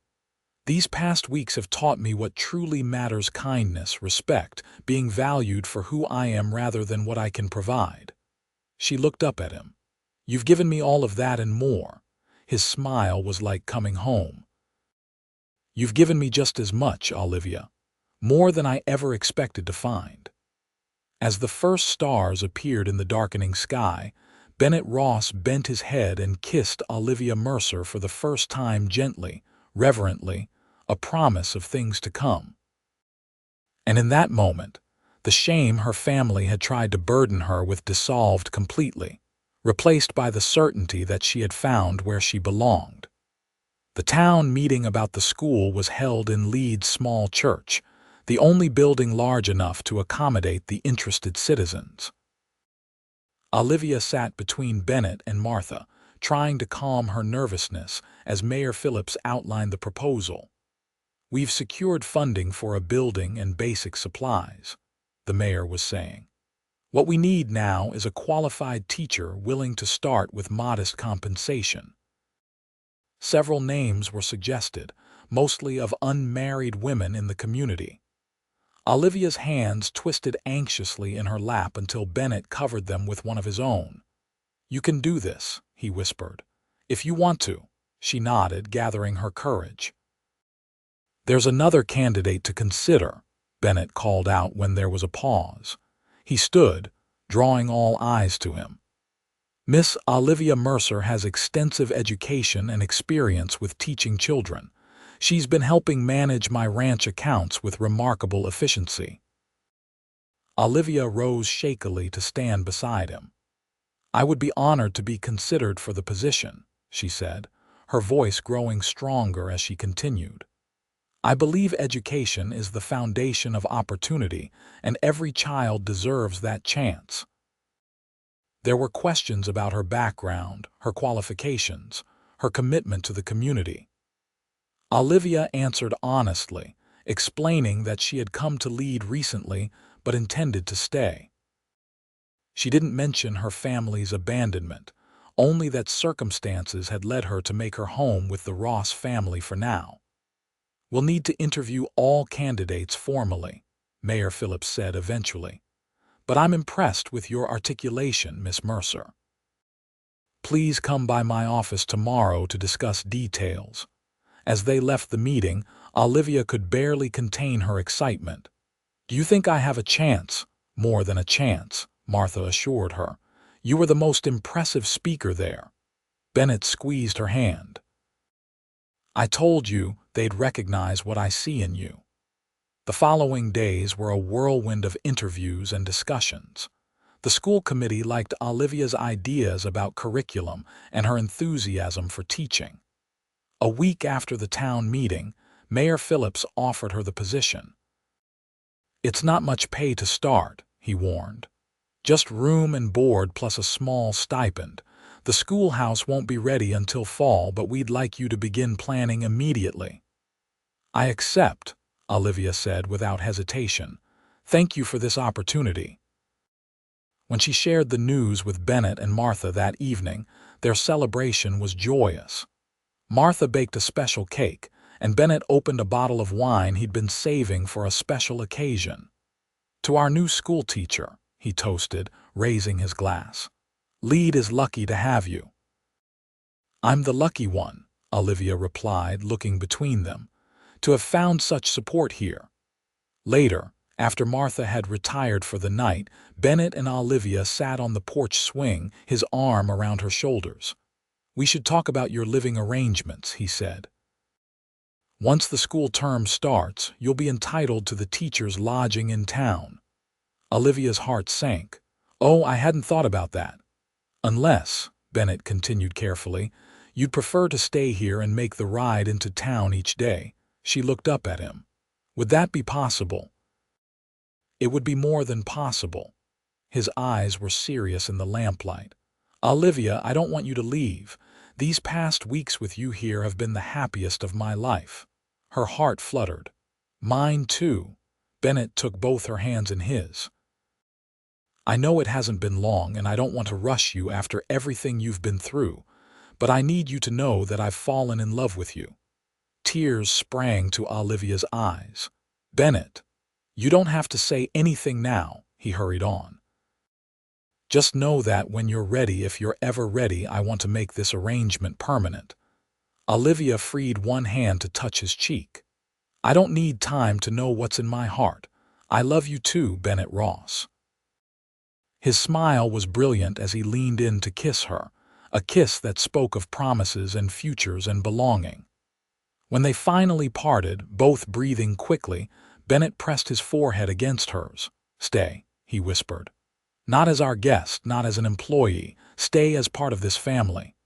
"These past weeks have taught me what truly matters: kindness, respect, being valued for who I am rather than what I can provide." She looked up at him. "You've given me all of that and more." His smile was like coming home. "You've given me just as much, Olivia. More than I ever expected to find." As the first stars appeared in the darkening sky, Bennett Ross bent his head and kissed Olivia Mercer for the first time, gently, reverently, a promise of things to come. And in that moment, the shame her family had tried to burden her with dissolved completely, replaced by the certainty that she had found where she belonged. The town meeting about the school was held in Leeds' small church, the only building large enough to accommodate the interested citizens. Olivia sat between Bennett and Martha, trying to calm her nervousness as Mayor Phillips outlined the proposal. "We've secured funding for a building and basic supplies," the mayor was saying. "What we need now is a qualified teacher willing to start with modest compensation." Several names were suggested, mostly of unmarried women in the community. Olivia's hands twisted anxiously in her lap until Bennett covered them with one of his own. "You can do this," he whispered. "If you want to." She nodded, gathering her courage. "There's another candidate to consider," Bennett called out when there was a pause. He stood, drawing all eyes to him. "Miss Olivia Mercer has extensive education and experience with teaching children. She's been helping manage my ranch accounts with remarkable efficiency." Olivia rose shakily to stand beside him. "I would be honored to be considered for the position," she said, her voice growing stronger as she continued. "I believe education is the foundation of opportunity, and every child deserves that chance." There were questions about her background, her qualifications, her commitment to the community. Olivia answered honestly, explaining that she had come to Lead recently but intended to stay. She didn't mention her family's abandonment, only that circumstances had led her to make her home with the Ross family for now. "We'll need to interview all candidates formally," Mayor Phillips said eventually. "But I'm impressed with your articulation, Miss Mercer. Please come by my office tomorrow to discuss details." As they left the meeting, Olivia could barely contain her excitement. "Do you think I have a chance?" "More than a chance," Martha assured her. "You were the most impressive speaker there." Bennett squeezed her hand. "I told you they'd recognize what I see in you." The following days were a whirlwind of interviews and discussions. The school committee liked Olivia's ideas about curriculum and her enthusiasm for teaching. A week after the town meeting, Mayor Phillips offered her the position. "It's not much pay to start," he warned. "Just room and board plus a small stipend. The schoolhouse won't be ready until fall, but we'd like you to begin planning immediately." "I accept," Olivia said without hesitation. "Thank you for this opportunity." When she shared the news with Bennett and Martha that evening, their celebration was joyous. Martha baked a special cake, and Bennett opened a bottle of wine he'd been saving for a special occasion. "To our new school teacher," he toasted, raising his glass. Lead is lucky to have you." "I'm the lucky one," Olivia replied, looking between them, "to have found such support here." Later, after Martha had retired for the night, Bennett and Olivia sat on the porch swing, his arm around her shoulders. "We should talk about your living arrangements," he said. "Once the school term starts, you'll be entitled to the teacher's lodging in town." Olivia's heart sank. "Oh, I hadn't thought about that." "Unless," Bennett continued carefully, "you'd prefer to stay here and make the ride into town each day." She looked up at him. "Would that be possible?" It would be more than possible. His eyes were serious in the lamplight. "Olivia, I don't want you to leave. These past weeks with you here have been the happiest of my life." Her heart fluttered. "Mine too." Bennett took both her hands in his. "I know it hasn't been long, and I don't want to rush you after everything you've been through, but I need you to know that I've fallen in love with you." Tears sprang to Olivia's eyes. "Bennett, you don't have to say anything now," he hurried on. "Just know that when you're ready, if you're ever ready, I want to make this arrangement permanent." Olivia freed one hand to touch his cheek. "I don't need time to know what's in my heart. I love you too, Bennett Ross." His smile was brilliant as he leaned in to kiss her, a kiss that spoke of promises and futures and belonging. When they finally parted, both breathing quickly, Bennett pressed his forehead against hers. "Stay," he whispered. "Not as our guest, not as an employee. Stay as part of this family."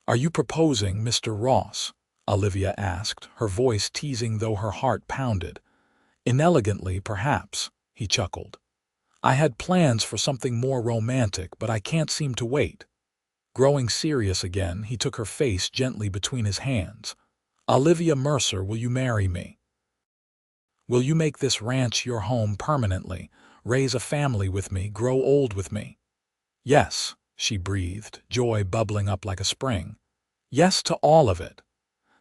"Are you proposing, Mr. Ross?" Olivia asked, her voice teasing though her heart pounded. "Inelegantly, perhaps," he chuckled. "I had plans for something more romantic, but I can't seem to wait." Growing serious again, he took her face gently between his hands. "Olivia Mercer, will you marry me? Will you make this ranch your home permanently, raise a family with me, grow old with me?" "Yes," she breathed, joy bubbling up like a spring. "Yes to all of it."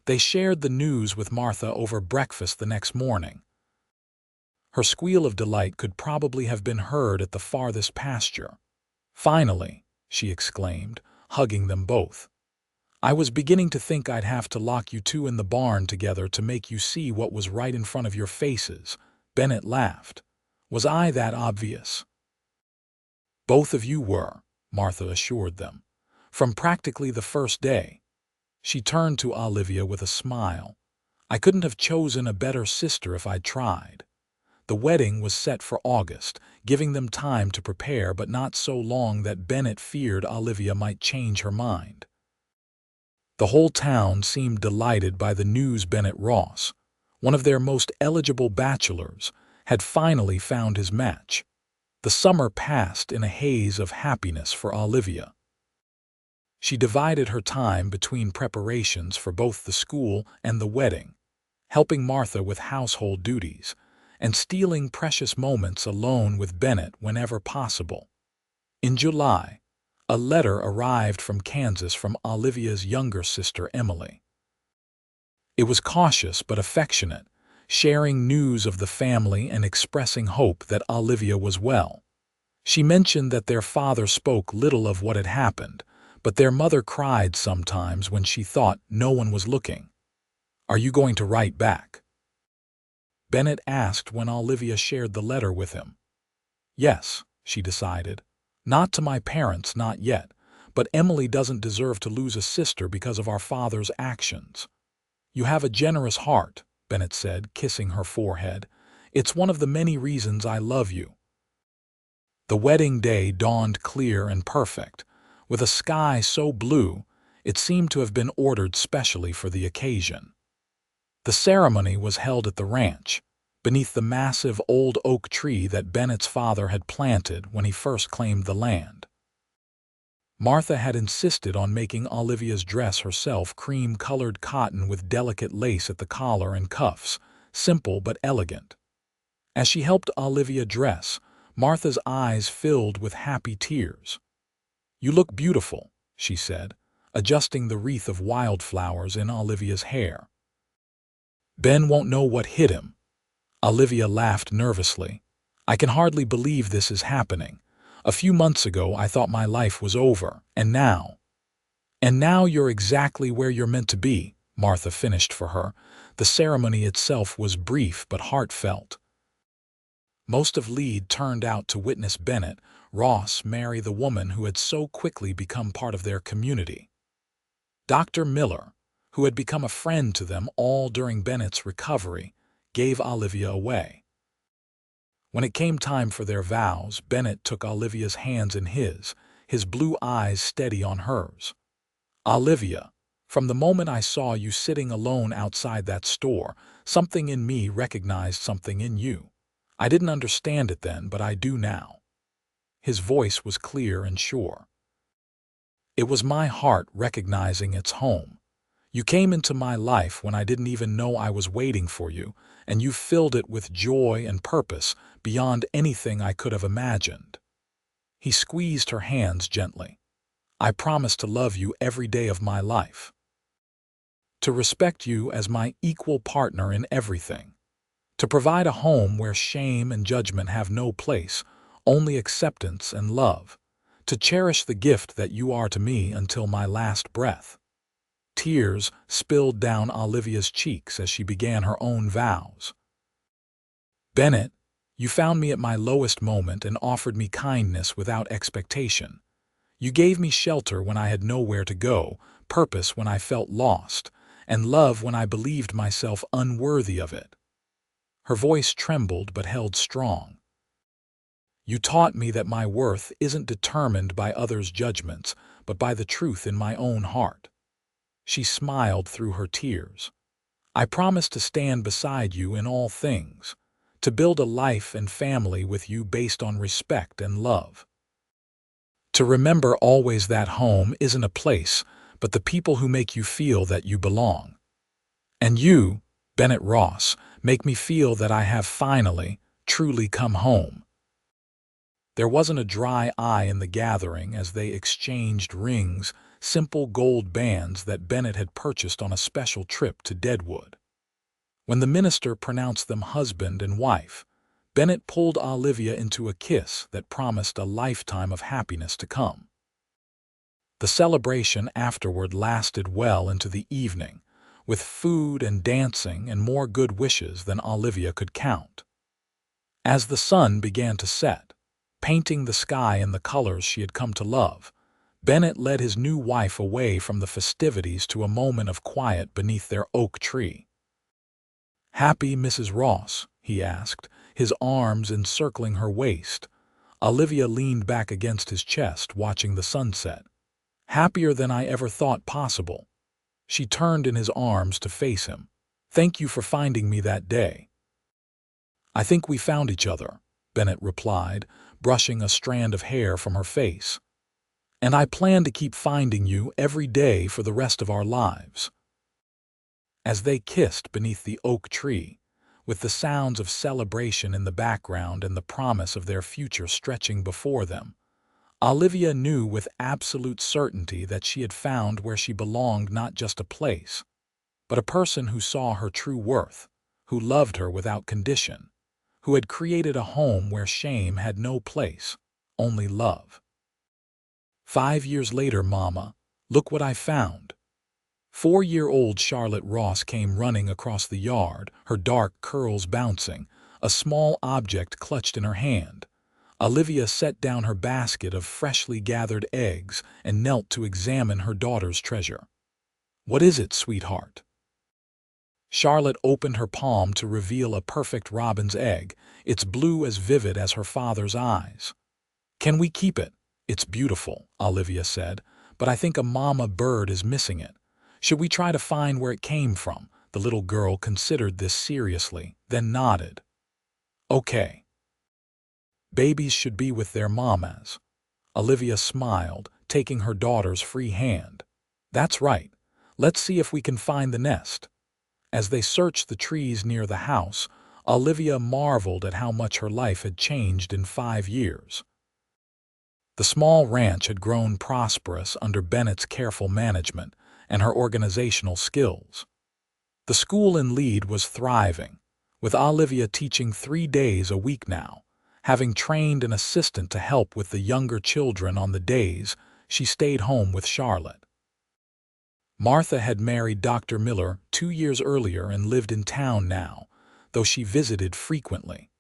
They shared the news with Martha over breakfast the next morning. Her squeal of delight could probably have been heard at the farthest pasture. "Finally," she exclaimed, hugging them both. "I was beginning to think I'd have to lock you two in the barn together to make you see what was right in front of your faces." Bennett laughed. "Was I that obvious?" "Both of you were," Martha assured them. "From practically the first day." She turned to Olivia with a smile. "I couldn't have chosen a better sister if I'd tried." The wedding was set for August, giving them time to prepare, but not so long that Bennett feared Olivia might change her mind. The whole town seemed delighted by the news. Bennett Ross, one of their most eligible bachelors, had finally found his match. The summer passed in a haze of happiness for Olivia. She divided her time between preparations for both the school and the wedding, helping Martha with household duties, and stealing precious moments alone with Bennett whenever possible. In July, a letter arrived from Kansas from Olivia's younger sister, Emily. It was cautious but affectionate, sharing news of the family and expressing hope that Olivia was well. She mentioned that their father spoke little of what had happened, but their mother cried sometimes when she thought no one was looking. "Are you going to write back?" Bennett asked when Olivia shared the letter with him. "Yes," she decided. "Not to my parents, not yet, but Emily doesn't deserve to lose a sister because of our father's actions." "You have a generous heart," Bennett said, kissing her forehead. "It's one of the many reasons I love you." The wedding day dawned clear and perfect, with a sky so blue it seemed to have been ordered specially for the occasion. The ceremony was held at the ranch, beneath the massive old oak tree that Bennett's father had planted when he first claimed the land. Martha had insisted on making Olivia's dress herself, cream-colored cotton with delicate lace at the collar and cuffs, simple but elegant. As she helped Olivia dress, Martha's eyes filled with happy tears. "You look beautiful," she said, adjusting the wreath of wildflowers in Olivia's hair. "Ben won't know what hit him." Olivia laughed nervously. "I can hardly believe this is happening. A few months ago, I thought my life was over, and now you're exactly where you're meant to be," Martha finished for her. The ceremony itself was brief but heartfelt. Most of Lead turned out to witness Bennett Ross marry the woman who had so quickly become part of their community. Dr. Miller, who had become a friend to them all during Bennett's recovery, gave Olivia away. When it came time for their vows, Bennett took Olivia's hands in his blue eyes steady on hers. "Olivia, from the moment I saw you sitting alone outside that store, something in me recognized something in you. I didn't understand it then, but I do now." His voice was clear and sure. "It was my heart recognizing its home. You came into my life when I didn't even know I was waiting for you, and you filled it with joy and purpose beyond anything I could have imagined." He squeezed her hands gently. "I promise to love you every day of my life. To respect you as my equal partner in everything. To provide a home where shame and judgment have no place, only acceptance and love. To cherish the gift that you are to me until my last breath." Tears spilled down Olivia's cheeks as she began her own vows. "Bennett, you found me at my lowest moment and offered me kindness without expectation. You gave me shelter when I had nowhere to go, purpose when I felt lost, and love when I believed myself unworthy of it." Her voice trembled but held strong. "You taught me that my worth isn't determined by others' judgments, but by the truth in my own heart." She smiled through her tears. "I promise to stand beside you in all things, to build a life and family with you based on respect and love. To remember always that home isn't a place, but the people who make you feel that you belong. And you, Bennett Ross, make me feel that I have finally, truly come home." There wasn't a dry eye in the gathering as they exchanged rings, simple gold bands that Bennett had purchased on a special trip to Deadwood. When the minister pronounced them husband and wife, Bennett pulled Olivia into a kiss that promised a lifetime of happiness to come. The celebration afterward lasted well into the evening, with food and dancing and more good wishes than Olivia could count. As the sun began to set, painting the sky in the colors she had come to love, Bennett led his new wife away from the festivities to a moment of quiet beneath their oak tree. "Happy, Mrs. Ross?" he asked, his arms encircling her waist. Olivia leaned back against his chest, watching the sunset. "Happier than I ever thought possible." She turned in his arms to face him. "Thank you for finding me that day." "I think we found each other," Bennett replied, brushing a strand of hair from her face. "And I plan to keep finding you every day for the rest of our lives." As they kissed beneath the oak tree, with the sounds of celebration in the background and the promise of their future stretching before them, Olivia knew with absolute certainty that she had found where she belonged, not just a place, but a person who saw her true worth, who loved her without condition, who had created a home where shame had no place, only love. "5 years later, Mama, look what I found." 4-year-old Charlotte Ross came running across the yard, her dark curls bouncing, a small object clutched in her hand. Olivia set down her basket of freshly gathered eggs and knelt to examine her daughter's treasure. "What is it, sweetheart?" Charlotte opened her palm to reveal a perfect robin's egg, its blue as vivid as her father's eyes. "Can we keep it? It's beautiful," Olivia said, "but I think a mama bird is missing it. Should we try to find where it came from?" The little girl considered this seriously, then nodded. "Okay. Babies should be with their mamas." Olivia smiled, taking her daughter's free hand. "That's right. Let's see if we can find the nest." As they searched the trees near the house, Olivia marveled at how much her life had changed in 5 years. The small ranch had grown prosperous under Bennett's careful management and her organizational skills. The school in Lead was thriving, with Olivia teaching 3 days a week now, having trained an assistant to help with the younger children on the days she stayed home with Charlotte. Martha had married Dr. Miller 2 years earlier and lived in town now, though she visited frequently.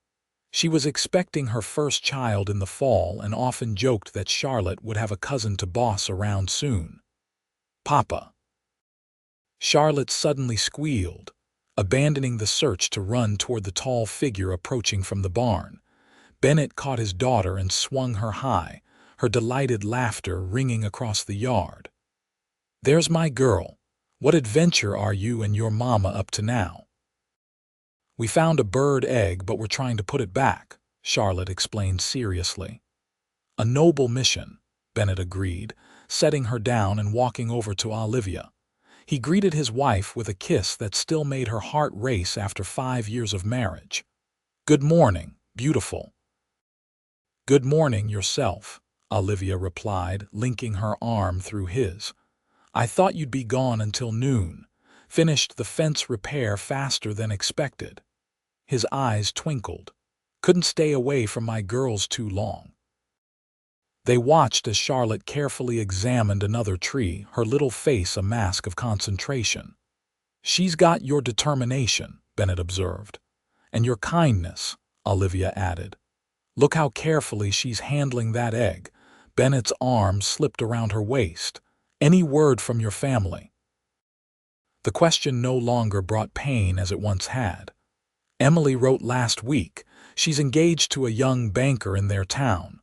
She was expecting her first child in the fall and often joked that Charlotte would have a cousin to boss around soon. "Papa!" Charlotte suddenly squealed, abandoning the search to run toward the tall figure approaching from the barn. Bennett caught his daughter and swung her high, her delighted laughter ringing across the yard. "There's my girl. What adventure are you and your mama up to now?" "We found a bird egg, but we're trying to put it back," Charlotte explained seriously. "A noble mission," Bennett agreed, setting her down and walking over to Olivia. He greeted his wife with a kiss that still made her heart race after 5 years of marriage. "Good morning, beautiful." "Good morning yourself," Olivia replied, linking her arm through his. "I thought you'd be gone until noon. Finished the fence repair faster than expected." His eyes twinkled. "Couldn't stay away from my girls too long." They watched as Charlotte carefully examined another tree, her little face a mask of concentration. "She's got your determination," Bennett observed. "And your kindness," Olivia added. "Look how carefully she's handling that egg." Bennett's arm slipped around her waist. "Any word from your family?" The question no longer brought pain as it once had. "Emily wrote last week. She's engaged to a young banker in their town."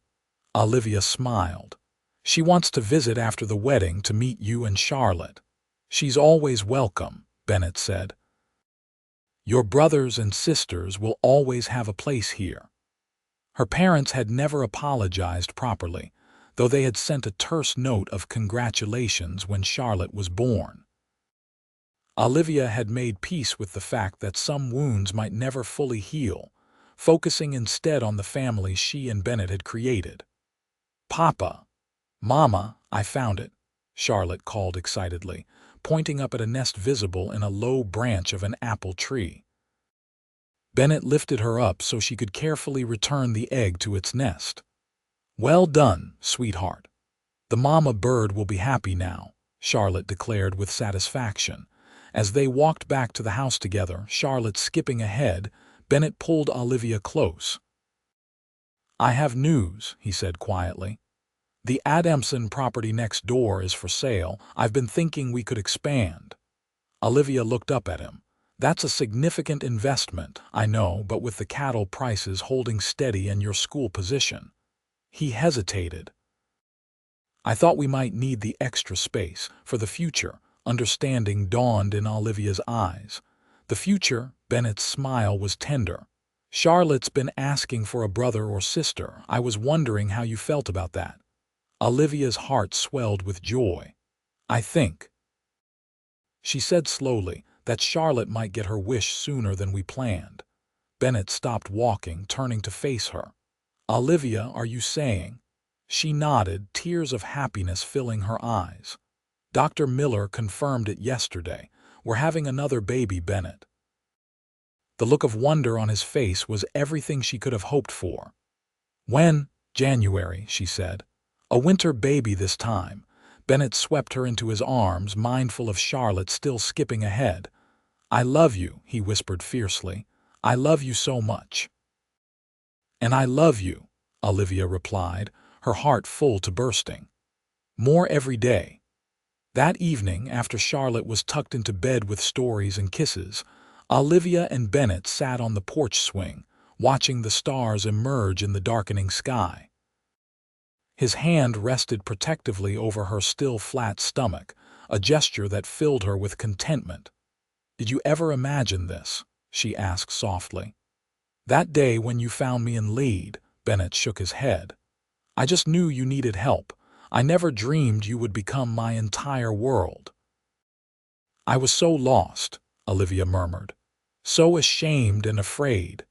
Olivia smiled. "She wants to visit after the wedding to meet you and Charlotte." "She's always welcome," Bennett said. "Your brothers and sisters will always have a place here." Her parents had never apologized properly, though they had sent a terse note of congratulations when Charlotte was born. Olivia had made peace with the fact that some wounds might never fully heal, focusing instead on the family she and Bennett had created. "Papa! Mama, I found it," Charlotte called excitedly, pointing up at a nest visible in a low branch of an apple tree. Bennett lifted her up so she could carefully return the egg to its nest. "Well done, sweetheart. The mama bird will be happy now," Charlotte declared with satisfaction. As they walked back to the house together, Charlotte skipping ahead, Bennett pulled Olivia close. "I have news," he said quietly. "The Adamson property next door is for sale. I've been thinking we could expand." Olivia looked up at him. "That's a significant investment, I know, but with the cattle prices holding steady and your school position." He hesitated. "I thought we might need the extra space for the future." Understanding dawned in Olivia's eyes. "The future?" Bennett's smile was tender. "Charlotte's been asking for a brother or sister. I was wondering how you felt about that." Olivia's heart swelled with joy. "I think," she said slowly, "that Charlotte might get her wish sooner than we planned." Bennett stopped walking, turning to face her. "Olivia, are you saying?" She nodded, tears of happiness filling her eyes. "Dr. Miller confirmed it yesterday. We're having another baby, Bennett." The look of wonder on his face was everything she could have hoped for. "When?" "January," she said. "A winter baby this time." Bennett swept her into his arms, mindful of Charlotte still skipping ahead. "I love you," he whispered fiercely. "I love you so much." "And I love you," Olivia replied, her heart full to bursting. "More every day." That evening, after Charlotte was tucked into bed with stories and kisses, Olivia and Bennett sat on the porch swing, watching the stars emerge in the darkening sky. His hand rested protectively over her still flat stomach, a gesture that filled her with contentment. "Did you ever imagine this?" she asked softly. "That day when you found me in lead," Bennett shook his head. "I just knew you needed help. I never dreamed you would become my entire world." "I was so lost," Olivia murmured. "So ashamed and afraid."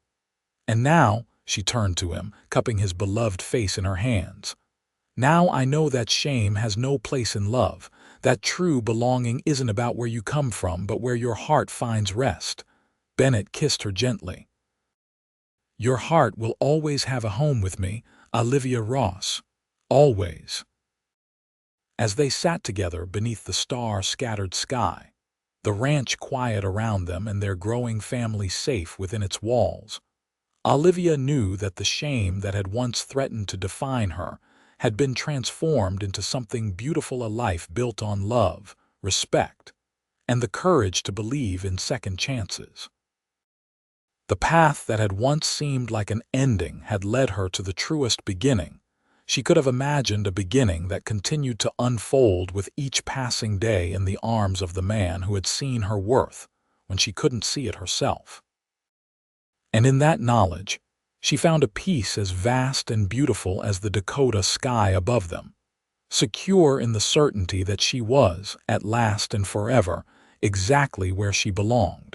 "And now," she turned to him, cupping his beloved face in her hands, "now I know that shame has no place in love, that true belonging isn't about where you come from but where your heart finds rest." Bennett kissed her gently. Your heart will always have a home with me, Olivia Ross. Always. As they sat together beneath the star-scattered sky, the ranch quiet around them and their growing family safe within its walls, Olivia knew that the shame that had once threatened to define her had been transformed into something beautiful, a life built on love, respect, and the courage to believe in second chances. The path that had once seemed like an ending had led her to the truest beginning. She could have imagined a beginning that continued to unfold with each passing day in the arms of the man who had seen her worth when she couldn't see it herself. And in that knowledge, she found a peace as vast and beautiful as the Dakota sky above them, secure in the certainty that she was, at last and forever, exactly where she belonged.